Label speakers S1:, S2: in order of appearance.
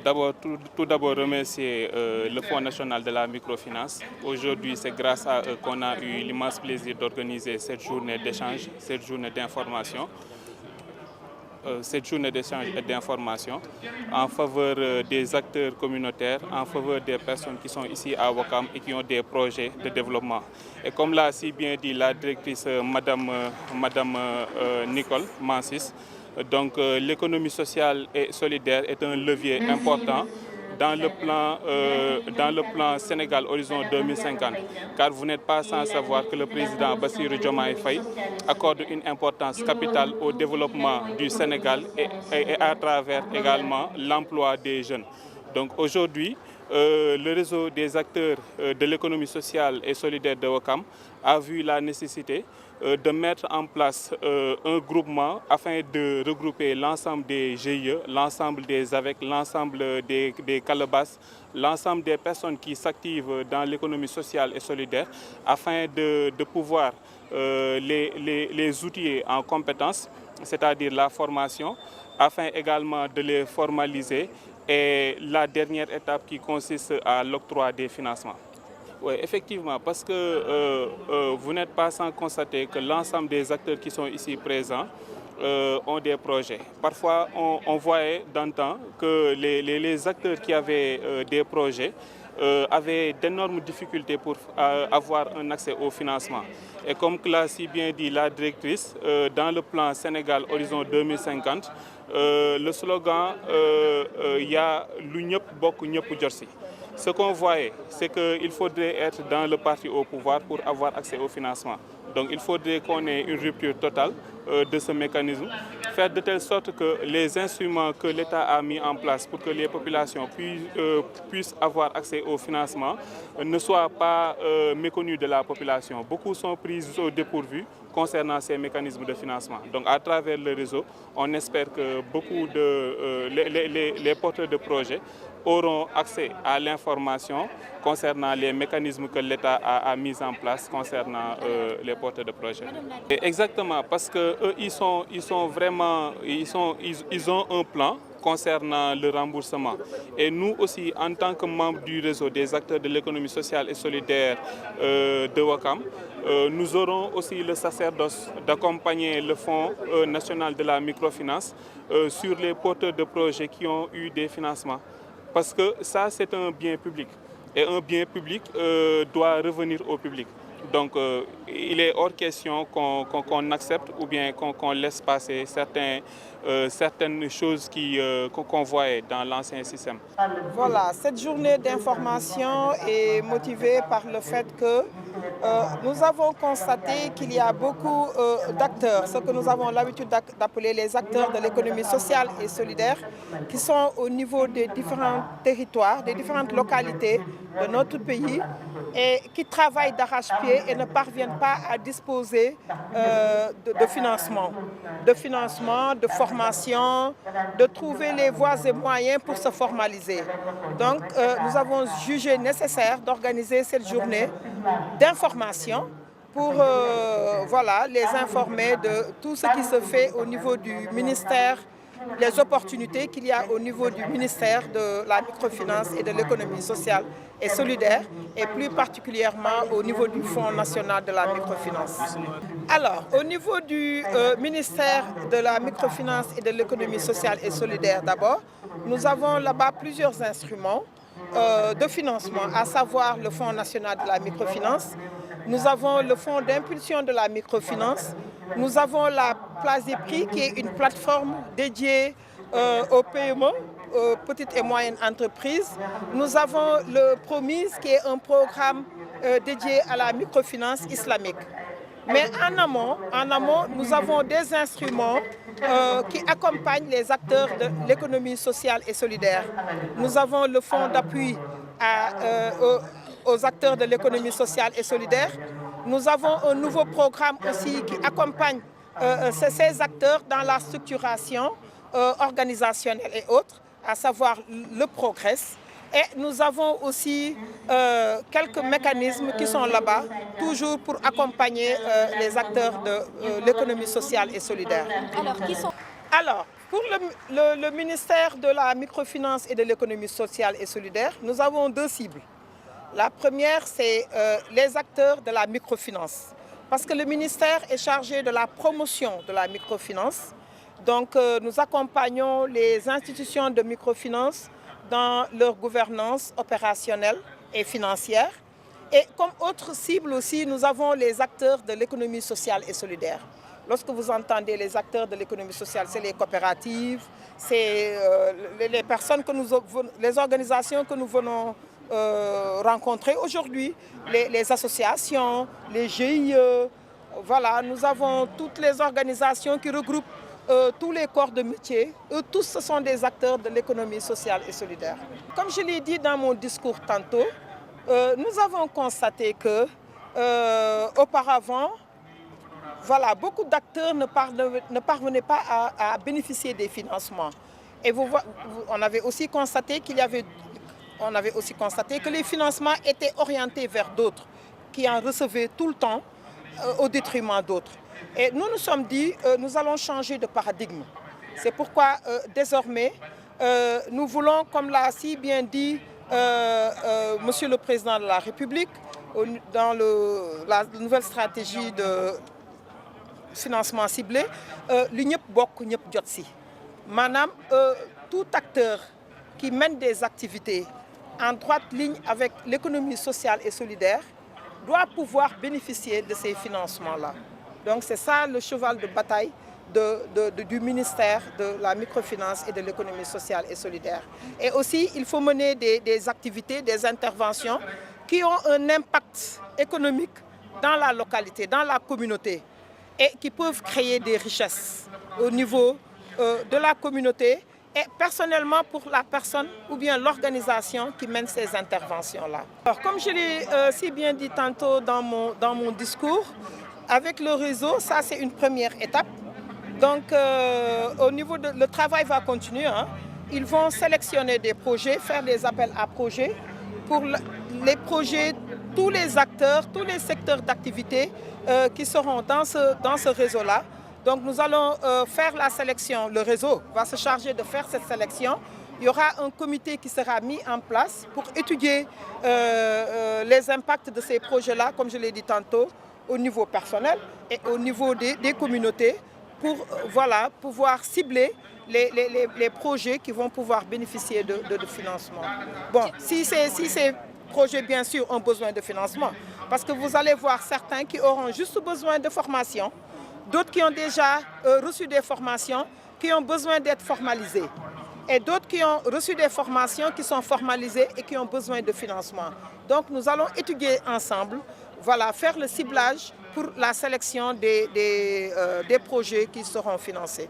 S1: Tout d'abord remercier le Fonds national de la microfinance. Aujourd'hui, c'est grâce à eux qu'on a eu l'immense plaisir d'organiser cette journée d'échange, cette journée d'échange et d'information en faveur des acteurs communautaires, en faveur des personnes qui sont ici à Ouakam et qui ont des projets de développement. Et comme l'a si bien dit la directrice Madame Nicole Mansis, donc l'économie sociale et solidaire est un levier important dans le plan Sénégal Horizon 2050. Car vous n'êtes pas sans savoir que le président Bassirou Diomaye Faye accorde une importance capitale au développement du Sénégal et à travers également l'emploi des jeunes. Donc aujourd'hui, le réseau des acteurs de l'économie sociale et solidaire de Ouakam a vu la nécessité de mettre en place un groupement afin de regrouper l'ensemble des GIE, l'ensemble des AVEC, l'ensemble des calebasses, l'ensemble des personnes qui s'activent dans l'économie sociale et solidaire afin de pouvoir les outiller en compétences, c'est-à-dire la formation, afin également de les formaliser et la dernière étape qui consiste à l'octroi des financements. Oui, effectivement, parce que vous n'êtes pas sans constater que l'ensemble des acteurs qui sont ici présents ont des projets. Parfois, on voyait d'antan que les acteurs qui avaient des projets avaient d'énormes difficultés pour avoir un accès au financement. Et comme l'a si bien dit la directrice, dans le plan Sénégal Horizon 2050, le slogan il y a l'Uniop Bok Ñëpp Jorsi. Ce qu'on voyait, c'est qu'il faudrait être dans le parti au pouvoir pour avoir accès au financement. Donc il faudrait qu'on ait une rupture totale de ce mécanisme, faire de telle sorte que les instruments que l'État a mis en place pour que les populations puissent avoir accès au financement ne soient pas méconnus de la population. Beaucoup sont pris au dépourvu concernant ces mécanismes de financement. Donc à travers le réseau, on espère que beaucoup les porteurs de projets auront accès à l'information concernant les mécanismes que l'État a mis en place concernant les porteurs de projets. Et exactement, parce qu'eux, ils ont un plan concernant le remboursement. Et nous aussi, en tant que membres du réseau des acteurs de l'économie sociale et solidaire de Ouakam, nous aurons aussi le sacerdoce d'accompagner le Fonds national de la microfinance sur les porteurs de projets qui ont eu des financements. Parce que ça, c'est un bien public. Et un bien public doit revenir au public. Donc, il est hors question qu'on accepte ou bien qu'on laisse passer certaines choses qu'on voyait dans l'ancien système.
S2: Voilà, cette journée d'information est motivée par le fait que nous avons constaté qu'il y a beaucoup d'acteurs, ce que nous avons l'habitude d'appeler les acteurs de l'économie sociale et solidaire, qui sont au niveau des différents territoires, des différentes localités de notre pays et qui travaillent d'arrache-pied et ne parviennent pas à disposer de financement, de formation, de trouver les voies et moyens pour se formaliser. Donc, nous avons jugé nécessaire d'organiser cette journée d'information pour les informer de tout ce qui se fait au niveau du ministère, les opportunités qu'il y a au niveau du ministère de la microfinance et de l'économie sociale et solidaire, et plus particulièrement au niveau du Fonds national de la microfinance. Alors, au niveau du ministère de la microfinance et de l'économie sociale et solidaire d'abord, nous avons là-bas plusieurs instruments de financement, à savoir le Fonds national de la microfinance. Nous avons le Fonds d'impulsion de la microfinance. Nous avons la Place des Prix, qui est une plateforme dédiée aux PME, aux petites et moyennes entreprises. Nous avons le Promise, qui est un programme dédié à la microfinance islamique. Mais en amont, nous avons des instruments qui accompagnent les acteurs de l'économie sociale et solidaire. Nous avons le fonds d'appui aux acteurs de l'économie sociale et solidaire. Nous avons un nouveau programme aussi qui accompagne ces acteurs dans la structuration organisationnelle et autres, à savoir le Progress. Et nous avons aussi quelques mécanismes qui sont là-bas, toujours pour accompagner les acteurs de l'économie sociale et solidaire.
S3: Alors, qui sont...
S2: Alors, Pour le ministère de la microfinance et de l'économie sociale et solidaire, nous avons deux cibles. La première, c'est les acteurs de la microfinance. Parce que le ministère est chargé de la promotion de la microfinance. Donc, nous accompagnons les institutions de microfinance dans leur gouvernance opérationnelle et financière. Et comme autre cible aussi, nous avons les acteurs de l'économie sociale et solidaire. Lorsque vous entendez les acteurs de l'économie sociale, c'est les coopératives, c'est les personnes les organisations que nous venons rencontrer aujourd'hui, les associations, les GIE. Voilà, nous avons toutes les organisations qui regroupent tous les corps de métier. Eux tous, ce sont des acteurs de l'économie sociale et solidaire. Comme je l'ai dit dans mon discours tantôt, nous avons constaté que auparavant, voilà, beaucoup d'acteurs ne parvenaient pas à bénéficier des financements. Et on avait aussi constaté que les financements étaient orientés vers d'autres, qui en recevaient tout le temps au détriment d'autres. Et nous nous sommes dit, nous allons changer de paradigme. C'est pourquoi désormais, nous voulons, comme l'a si bien dit Monsieur le Président de la République, dans la nouvelle stratégie de financement ciblé, li ñëpp bokk ñëpp jot si. Maanaam tout acteur qui mène des activités en droite ligne avec l'économie sociale et solidaire doit pouvoir bénéficier de ces financements-là. Donc c'est ça le cheval de bataille du ministère de la microfinance et de l'économie sociale et solidaire. Et aussi, il faut mener des activités, des interventions qui ont un impact économique dans la localité, dans la communauté, et qui peuvent créer des richesses au niveau de la communauté et personnellement pour la personne ou bien l'organisation qui mène ces interventions-là. Alors, comme je l'ai si bien dit tantôt dans mon discours, avec le réseau, ça c'est une première étape. Donc au niveau le travail va continuer. Hein. Ils vont sélectionner des projets, faire des appels à projets pour les projets, tous les acteurs, tous les secteurs d'activité qui seront dans ce réseau-là. Donc nous allons faire la sélection, le réseau va se charger de faire cette sélection. Il y aura un comité qui sera mis en place pour étudier les impacts de ces projets-là, comme je l'ai dit tantôt, au niveau personnel et au niveau des communautés pour voilà, pouvoir cibler les projets qui vont pouvoir bénéficier de financement. Bon, si ces projets, bien sûr, ont besoin de financement, parce que vous allez voir certains qui auront juste besoin de formation, d'autres qui ont déjà reçu des formations, qui ont besoin d'être formalisés, et d'autres qui ont reçu des formations qui sont formalisées et qui ont besoin de financement. Donc nous allons étudier ensemble, voilà, faire le ciblage pour la sélection des projets qui seront financés.